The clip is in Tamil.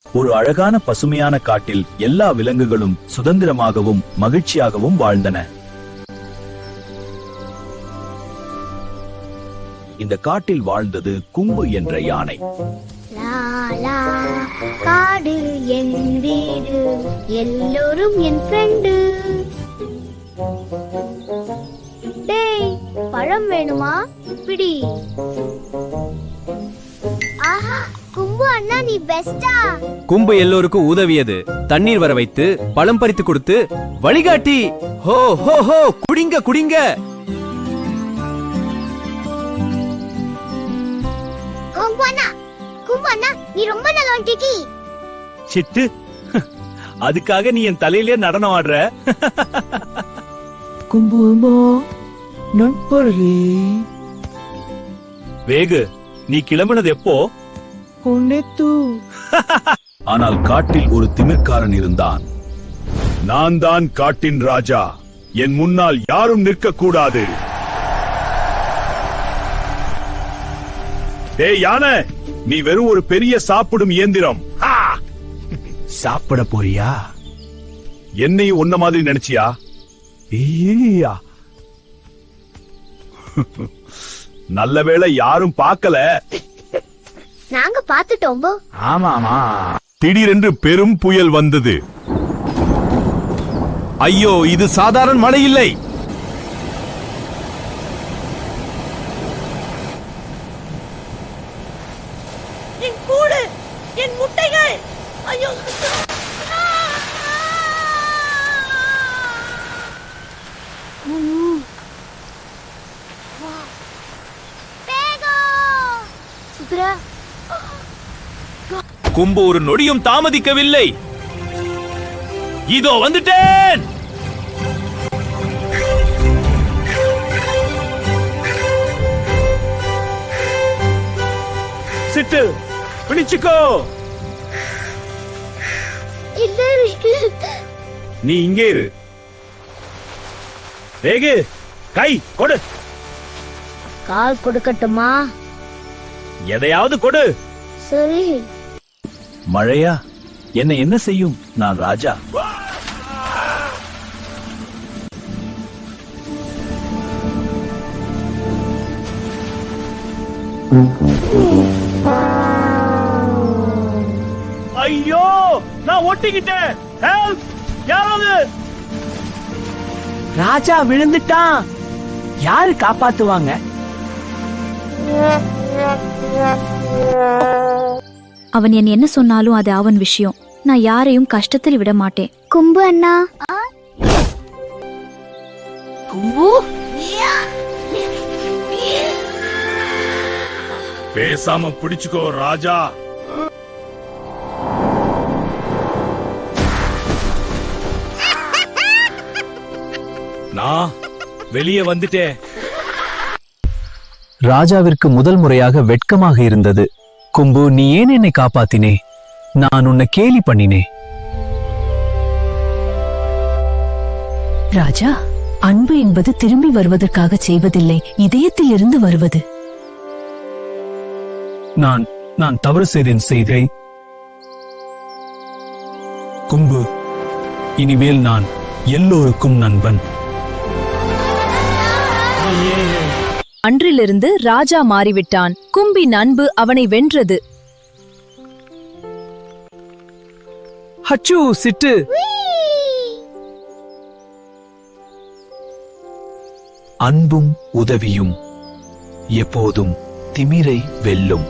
ஒரு அழகான பசுமையான காட்டில் எல்லா விலங்குகளும் சுதந்திரமாகவும் மகிழ்ச்சியாகவும் வாழ்ந்தன. இந்த காட்டில் வாழ்ந்தது கும்பு என்ற யானை. காடு என் வீடு, எல்லோரும் என் ஃப்ரெண்டு. டேய், பழம் வேணுமா? பிடி. ஆஹா, கும்பு அண்ணா நீ பெஸ்டா. கும்பு எல்லோருக்கும் உதவியது, தண்ணீர் வர வைத்து பழம் பறித்து கொடுத்து வழிகாட்டி. ஹோ ஹோ ஹோ, குடிங்க குடிங்க. கும்பு அண்ணா நீ ரொம்ப நல்லவன் டிக்கி. சிட்டு, அதுக்காக நீ என் தலையிலே நடனம் ஆடுற. கும்புமா நண்பர்களே, வேகு, நீ கிளம்பினது எப்போ? ஆனால் காட்டில் ஒரு திமிர்காரன் இருந்தான். நான் தான் காட்டின் ராஜா, என் முன்னால் யாரும் நிற்க கூடாது. டேய் யானை, நீ வெறும் ஒரு பெரிய சாப்பிடும் இயந்திரம். சாப்பிட போறியா? என்னையும் உன்ன மாதிரி நினைச்சியா? நல்ல வேளை யாரும் பார்க்கல. நாங்க பாத்துட்டோம். ஆமாமா. திடீரென்று பெரும் புயல் வந்தது. ஐயோ, இது சாதாரண மழை இல்லை. என் கூடு, என் முட்டைகள். ஐயோ, கும்பு ஒரு நொடியும் தாமதிக்கவில்லை. இதோ வந்துட்டேன். சிட்டு, பிடிச்சுக்கோ. நீ இங்கே இரு. வேகு, கை கொடு. கால் கொடுக்கட்டுமா? எதையாவது கொடு. சரி. மழையா என்ன என்ன செய்யும்? நான் ராஜா. ஐயோ, நான் ஒட்டிக்கிட்டேன். ஹெல்ப், யாராவது. ராஜா விழுந்துட்டான். யாரு காப்பாத்துவாங்க? அவன் என்ன சொன்னாலும் அது அவன் விஷயம். நான் யாரையும் கஷ்டத்தில் விட மாட்டேன். கும்பு அண்ணா. கும்பு, பேசாம பிடிச்சுக்கோ ராஜா. நான் வெளியே வந்துட்டேன். ராஜாவிற்கு முதல் முறையாக வெட்கமாக இருந்தது. கும்பு, நீ ஏன் என்னை காப்பாத்தினே? நான் உன்னை கேலி பண்ணினே. ராஜா, அன்பு என்பது திரும்பி வருவதற்காக செய்வதில்லை, இதயத்தில் இருந்து வருவது. நான் தவறு செய்தேன். கும்பு, இனிமேல் நான் எல்லோருக்கும் நண்பன். அன்றிலிருந்து ராஜா மாறிவிட்டான். கும்பின் அன்பு அவனை வென்றது. ஹச்சு, சிட்டு. அன்பும் உதவியும் எப்போதும் திமிரை வெல்லும்.